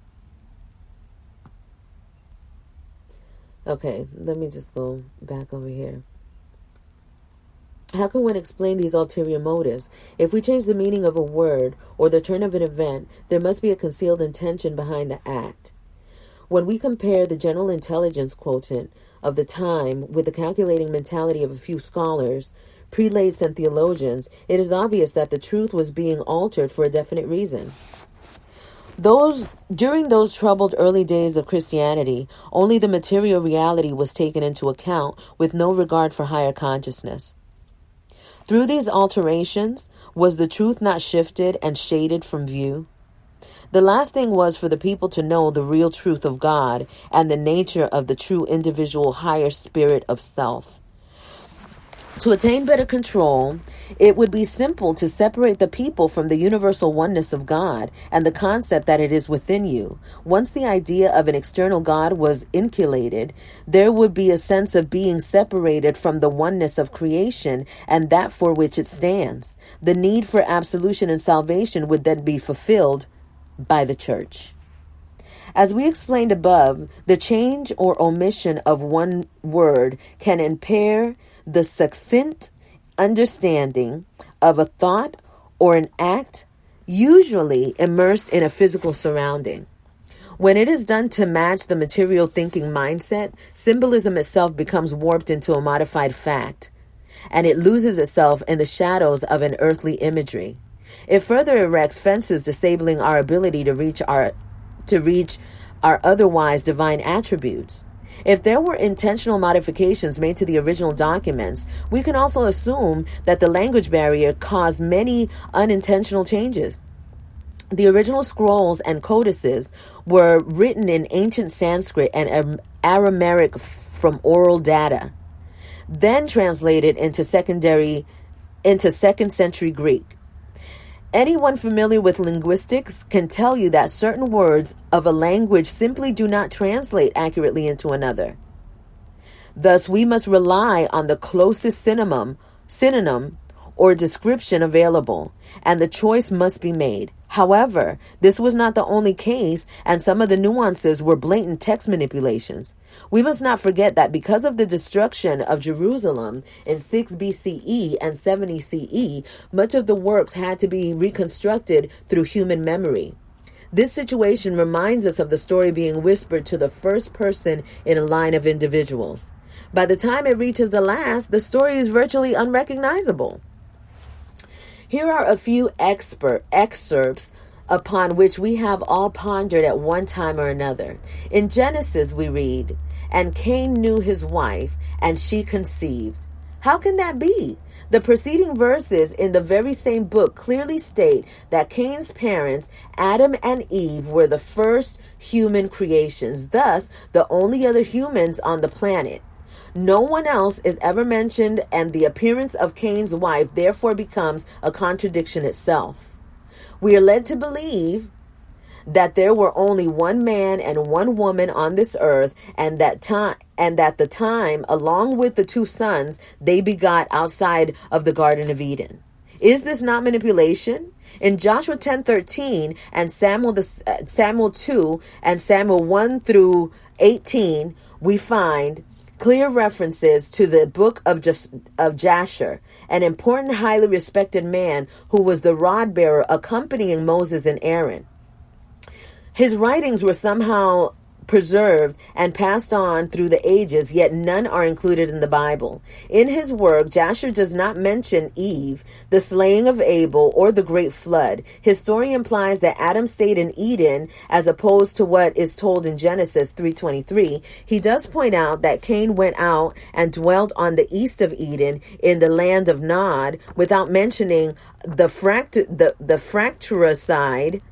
Okay, let me just go back over here. How can one explain these ulterior motives? If we change the meaning of a word or the turn of an event, there must be a concealed intention behind the act. When we compare the general intelligence quotient of the time with the calculating mentality of a few scholars, prelates, and theologians, it is obvious that the truth was being altered for a definite reason. During those troubled early days of Christianity, only the material reality was taken into account with no regard for higher consciousness. Through these alterations, was the truth not shifted and shaded from view? The last thing was for the people to know the real truth of God and the nature of the true individual higher spirit of self. To attain better control, it would be simple to separate the people from the universal oneness of God and the concept that it is within you. Once the idea of an external God was inculcated, there would be a sense of being separated from the oneness of creation and that for which it stands. The need for absolution and salvation would then be fulfilled by the church. As we explained above, the change or omission of one word can impair the succinct understanding of a thought or an act, usually immersed in a physical surrounding. When it is done to match the material thinking mindset, symbolism itself becomes warped into a modified fact, and it loses itself in the shadows of an earthly imagery. It further erects fences, disabling our ability to reach our otherwise divine attributes. If there were intentional modifications made to the original documents, we can also assume that the language barrier caused many unintentional changes. The original scrolls and codices were written in ancient Sanskrit and Aramaic from oral data, then translated into second century Greek. Anyone familiar with linguistics can tell you that certain words of a language simply do not translate accurately into another. Thus, we must rely on the closest synonym or description available, and the choice must be made. However, this was not the only case, and some of the nuances were blatant text manipulations. We must not forget that because of the destruction of Jerusalem in 6 BCE and 70 CE, much of the works had to be reconstructed through human memory. This situation reminds us of the story being whispered to the first person in a line of individuals. By the time it reaches the last, the story is virtually unrecognizable. Here are a few excerpts upon which we have all pondered at one time or another. In Genesis, we read, "And Cain knew his wife, and she conceived." How can that be? The preceding verses in the very same book clearly state that Cain's parents, Adam and Eve, were the first human creations, thus the only other humans on the planet. No one else is ever mentioned, and the appearance of Cain's wife therefore becomes a contradiction itself. We are led to believe that there were only one man and one woman on this earth, and that the time, along with the two sons, they begot outside of the Garden of Eden. Is this not manipulation? In Joshua 10:13 and Samuel 2 and Samuel 1 through 18, we find clear references to the book of Jasher, an important, highly respected man who was the rod bearer accompanying Moses and Aaron. His writings were somehow preserved and passed on through the ages, yet none are included in the Bible. In his work, Jasher does not mention Eve, the slaying of Abel, or the great flood. His story implies that Adam stayed in Eden as opposed to what is told in Genesis 3:23. He does point out that Cain went out and dwelt on the east of Eden in the land of Nod, without mentioning the fratricide.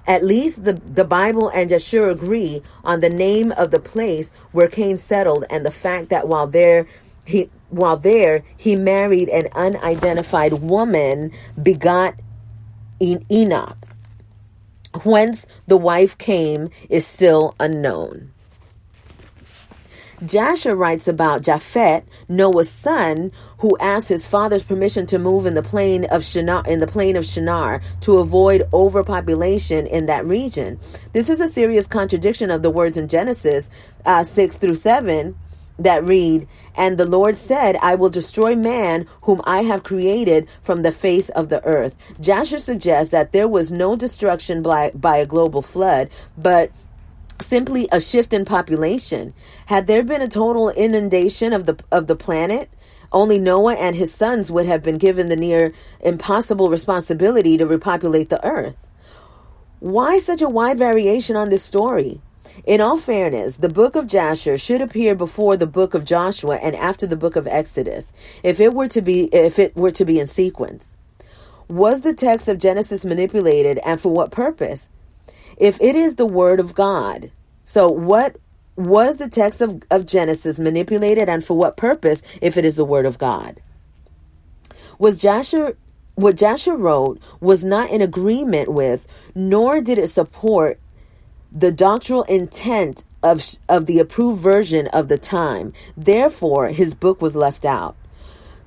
At least the Bible and Jasher agree on the name of the place where Cain settled, and the fact that while there he married an unidentified woman, begot Enoch. Whence the wife came is still unknown. Jasher writes about Japhet, Noah's son, who asked his father's permission to move in the plain of Shinar to avoid overpopulation in that region. This is a serious contradiction of the words in Genesis 6 through 7 that read, "And the Lord said, I will destroy man whom I have created from the face of the earth." Jasher suggests that there was no destruction by a global flood, but simply a shift in population. Had there been a total inundation of the planet, only Noah and his sons would have been given the near impossible responsibility to repopulate the earth. Why such a wide variation on this story? In all fairness, the book of Jasher should appear before the book of Joshua and after the book of Exodus, if it were to be in sequence. Was the text of Genesis manipulated, and for what purpose? If it is the word of God, so what was the text of Genesis manipulated, and for what purpose if it is the word of God? What Jasher wrote was not in agreement with, nor did it support the doctrinal intent of the approved version of the time. Therefore, his book was left out.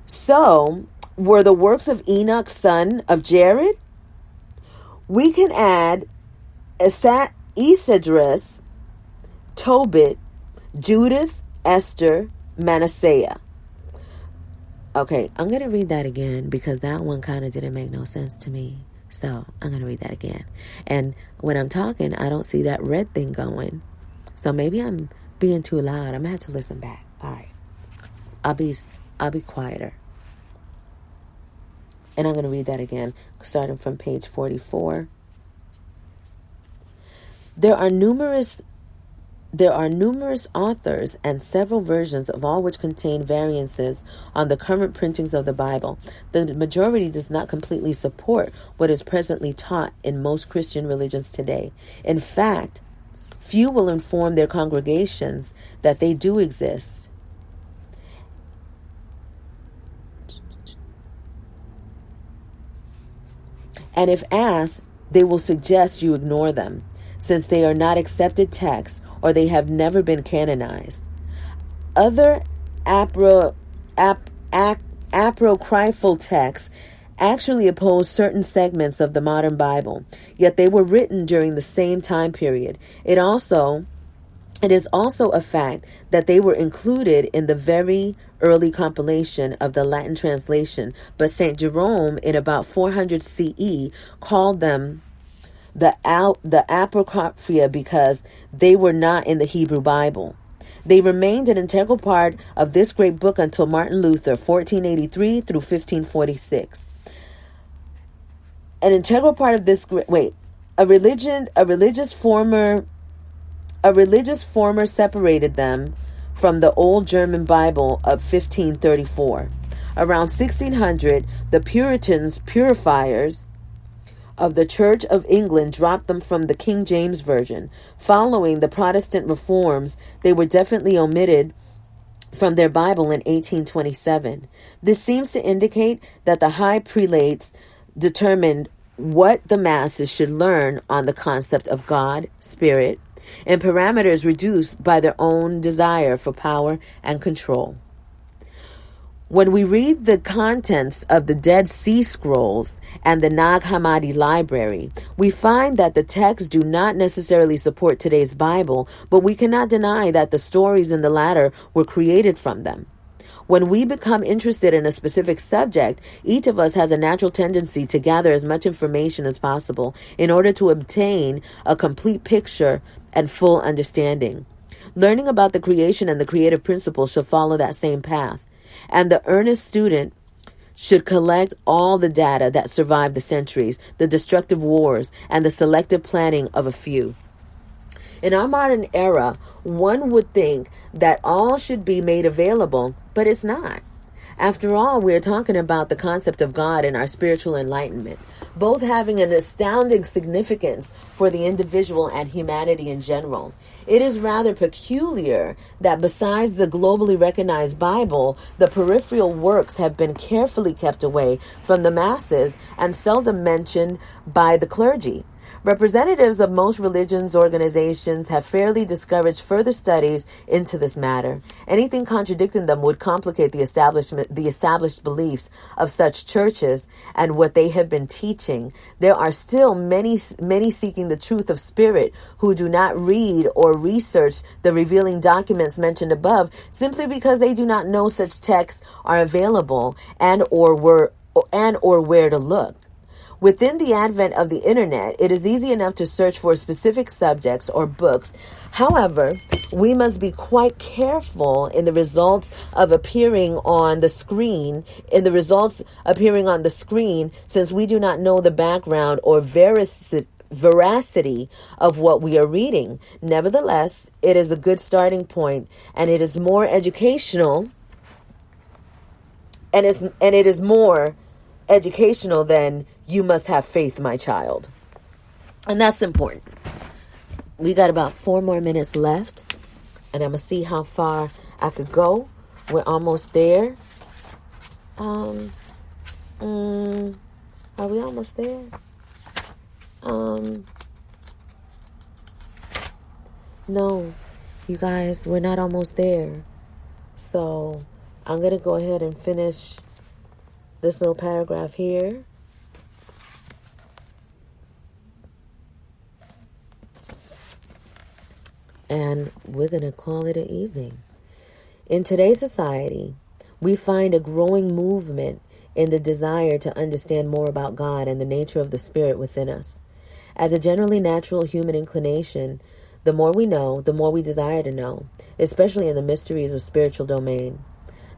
So, were the works of Enoch, son of Jared? We can add Esdras, Tobit, Judith, Esther, Manasseh. Okay, I'm going to read that again because that one kind of didn't make no sense to me. So I'm going to read that again. And when I'm talking, I don't see that red thing going. So maybe I'm being too loud. I'm going to have to listen back. All right. I'll be quieter. And I'm going to read that again, starting from page 44. There are numerous authors and several versions of all which contain variances on the current printings of the Bible. The majority does not completely support what is presently taught in most Christian religions today. In fact, few will inform their congregations that they do exist. And if asked, they will suggest you ignore them, since they are not accepted texts or they have never been canonized. Other apocryphal texts actually oppose certain segments of the modern Bible, yet they were written during the same time period. It is also a fact that they were included in the very early compilation of the Latin translation, but St. Jerome in about 400 CE called them the Apocrypha because they were not in the Hebrew Bible. They remained an integral part of this great book until Martin Luther, 1483 through 1546. An integral part of this a religious former separated them from the old German Bible of 1534. Around 1600, the Puritans, purifiers of the Church of England dropped them from the King James Version. Following the Protestant reforms, they were definitely omitted from their Bible in 1827. This seems to indicate that the high prelates determined what the masses should learn on the concept of God, Spirit, and parameters reduced by their own desire for power and control. When we read the contents of the Dead Sea Scrolls and the Nag Hammadi Library, we find that the texts do not necessarily support today's Bible, but we cannot deny that the stories in the latter were created from them. When we become interested in a specific subject, each of us has a natural tendency to gather as much information as possible in order to obtain a complete picture and full understanding. Learning about the creation and the creative principle shall follow that same path. And the earnest student should collect all the data that survived the centuries, the destructive wars, and the selective planning of a few. In our modern era, one would think that all should be made available, but it's not. After all, we're talking about the concept of God and our spiritual enlightenment, both having an astounding significance for the individual and humanity in general. It is rather peculiar that besides the globally recognized Bible, the peripheral works have been carefully kept away from the masses and seldom mentioned by the clergy. Representatives of most religions organizations have fairly discouraged further studies into this matter. Anything contradicting them would complicate the established beliefs of such churches and what they have been teaching. There are still many seeking the truth of spirit who do not read or research the revealing documents mentioned above simply because they do not know such texts are available and or where to look. Within the advent of the internet, it is easy enough to search for specific subjects or books. However, we must be quite careful in the results appearing on the screen, since we do not know the background or veracity of what we are reading. Nevertheless, it is a good starting point, and it is more educational, and it is more educational than "you must have faith, my child." And that's important. We got about 4 more minutes left, and I'm going to see how far I could go. We're almost there. Are we almost there? No, you guys, we're not almost there. So I'm going to go ahead and finish this little paragraph here. And we're going to call it an evening. In today's society, we find a growing movement in the desire to understand more about God and the nature of the spirit within us. As a generally natural human inclination, the more we know, the more we desire to know, especially in the mysteries of spiritual domain.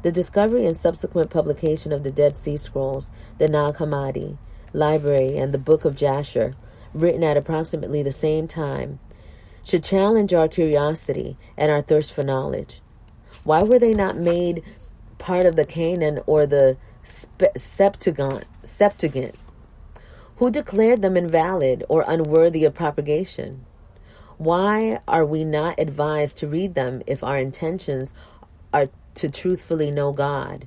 The discovery and subsequent publication of the Dead Sea Scrolls, the Nag Hammadi Library, and the Book of Jasher, written at approximately the same time, should challenge our curiosity and our thirst for knowledge. Why were they not made part of the canon or the Septuagint? Who declared them invalid or unworthy of propagation? Why are we not advised to read them if our intentions are to truthfully know God?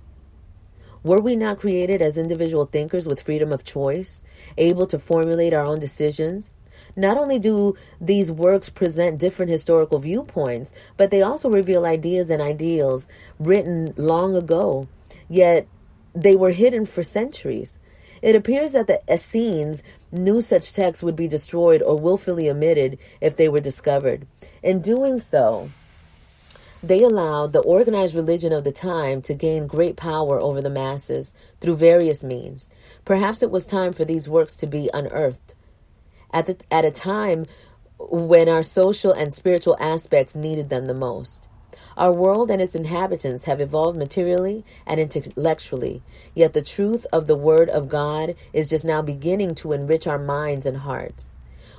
Were we not created as individual thinkers with freedom of choice, able to formulate our own decisions? Not only do these works present different historical viewpoints, but they also reveal ideas and ideals written long ago, yet they were hidden for centuries. It appears that the Essenes knew such texts would be destroyed or willfully omitted if they were discovered. In doing so, they allowed the organized religion of the time to gain great power over the masses through various means. Perhaps it was time for these works to be unearthed at a time when our social and spiritual aspects needed them the most. Our world and its inhabitants have evolved materially and intellectually, yet the truth of the Word of God is just now beginning to enrich our minds and hearts.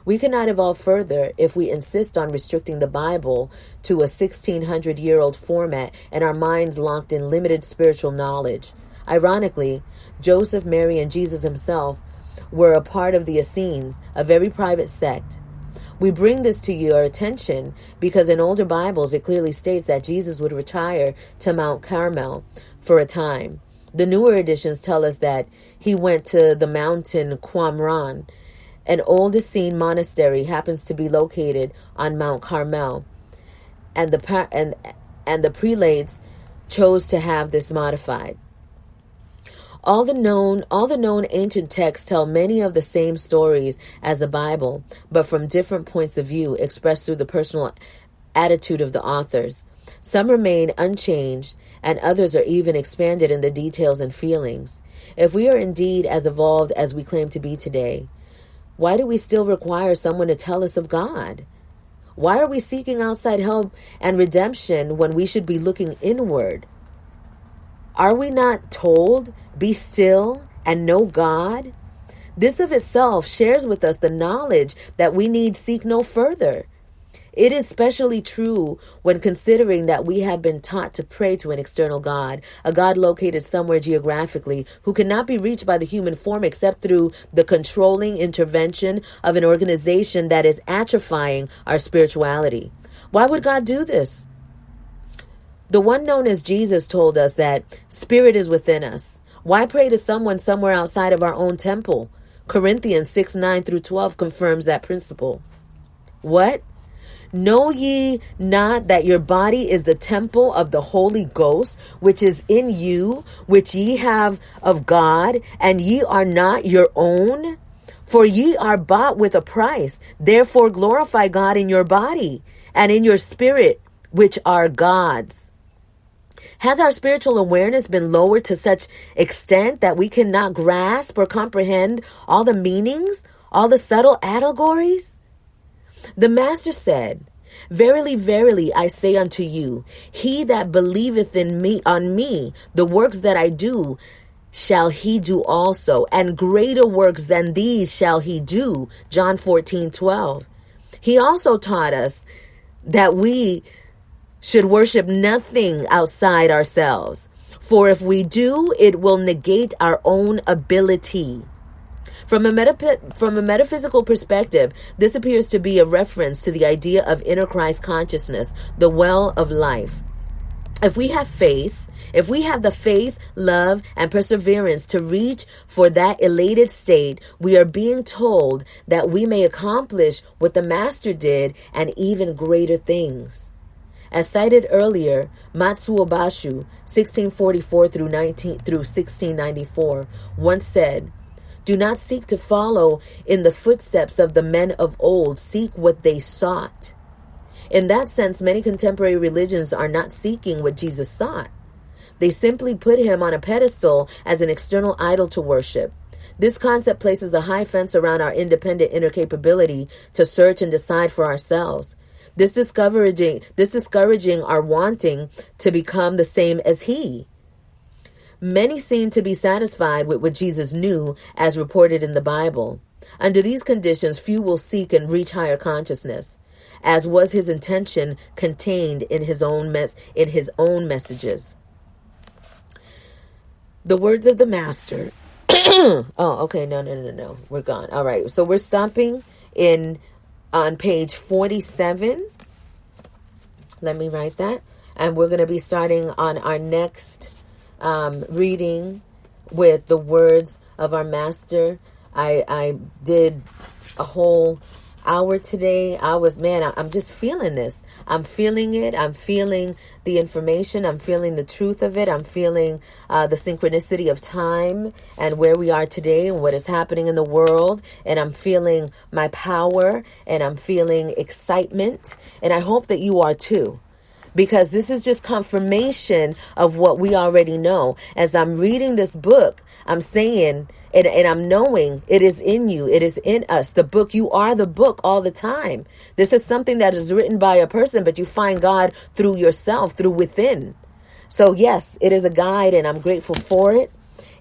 We cannot evolve further if we insist on restricting the Bible to a 1600-year-old format and our minds locked in limited spiritual knowledge. Ironically, Joseph, Mary, and Jesus himself were a part of the Essenes, a very private sect. We bring this to your attention because in older Bibles it clearly states that Jesus would retire to Mount Carmel for a time. The newer editions tell us that he went to the mountain Qumran. An old Essene monastery happens to be located on Mount Carmel, and the prelates chose to have this modified. All the known ancient texts tell many of the same stories as the Bible, but from different points of view expressed through the personal attitude of the authors. Some remain unchanged, and others are even expanded in the details and feelings. If we are indeed as evolved as we claim to be today, why do we still require someone to tell us of God? Why are we seeking outside help and redemption when we should be looking inward? Are we not told, be still and know God? This of itself shares with us the knowledge that we need seek no further. It is especially true when considering that we have been taught to pray to an external God, a God located somewhere geographically, who cannot be reached by the human form except through the controlling intervention of an organization that is atrophying our spirituality. Why would God do this? The one known as Jesus told us that spirit is within us. Why pray to someone somewhere outside of our own temple? Corinthians 6:9-12 confirms that principle. What? Know ye not that your body is the temple of the Holy Ghost, which is in you, which ye have of God, and ye are not your own? For ye are bought with a price. Therefore glorify God in your body and in your spirit, which are God's. Has our spiritual awareness been lowered to such extent that we cannot grasp or comprehend all the meanings, all the subtle allegories? The Master said, Verily, verily, I say unto you, he that believeth in me, on me, the works that I do, shall he do also, and greater works than these shall he do. John 14:12. He also taught us that we should worship nothing outside ourselves. For if we do, it will negate our own ability. From a metaphysical perspective, this appears to be a reference to the idea of inner Christ consciousness, the well of life. If we have the faith, love, and perseverance to reach for that elated state, we are being told that we may accomplish what the Master did and even greater things. As cited earlier, Matsuo Basho, 1644 through 1694, once said, Do not seek to follow in the footsteps of the men of old. Seek what they sought. In that sense, many contemporary religions are not seeking what Jesus sought. They simply put him on a pedestal as an external idol to worship. This concept places a high fence around our independent inner capability to search and decide for ourselves. This discouraging our wanting to become the same as he. Many seem to be satisfied with what Jesus knew as reported in the Bible. Under these conditions, few will seek and reach higher consciousness, as was his intention contained in his own messages. The words of the Master. Oh, okay. No. We're gone. All right. So we're stopping on page 47. Let me write that. And we're going to be starting on our next reading with the words of our Master. I did a whole hour today. I'm just feeling this. I'm feeling it. I'm feeling the information. I'm feeling the truth of it. I'm feeling the synchronicity of time and where we are today and what is happening in the world. And I'm feeling my power and I'm feeling excitement. And I hope that you are too, because this is just confirmation of what we already know. As I'm reading this book, I'm saying, and I'm knowing it is in you. It is in us. The book, you are the book all the time. This is something that is written by a person, but you find God through yourself, through within. So yes, it is a guide and I'm grateful for it.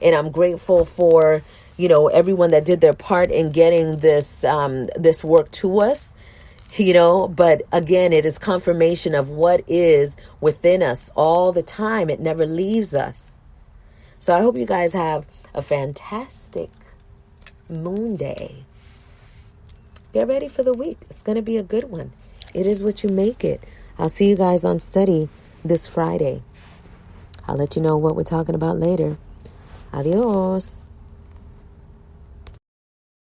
And I'm grateful for, everyone that did their part in getting this work to us, but again, it is confirmation of what is within us all the time. It never leaves us. So I hope you guys have a fantastic Moon Day. Get ready for the week. It's going to be a good one. It is what you make it. I'll see you guys on study this Friday. I'll let you know what we're talking about later. Adios.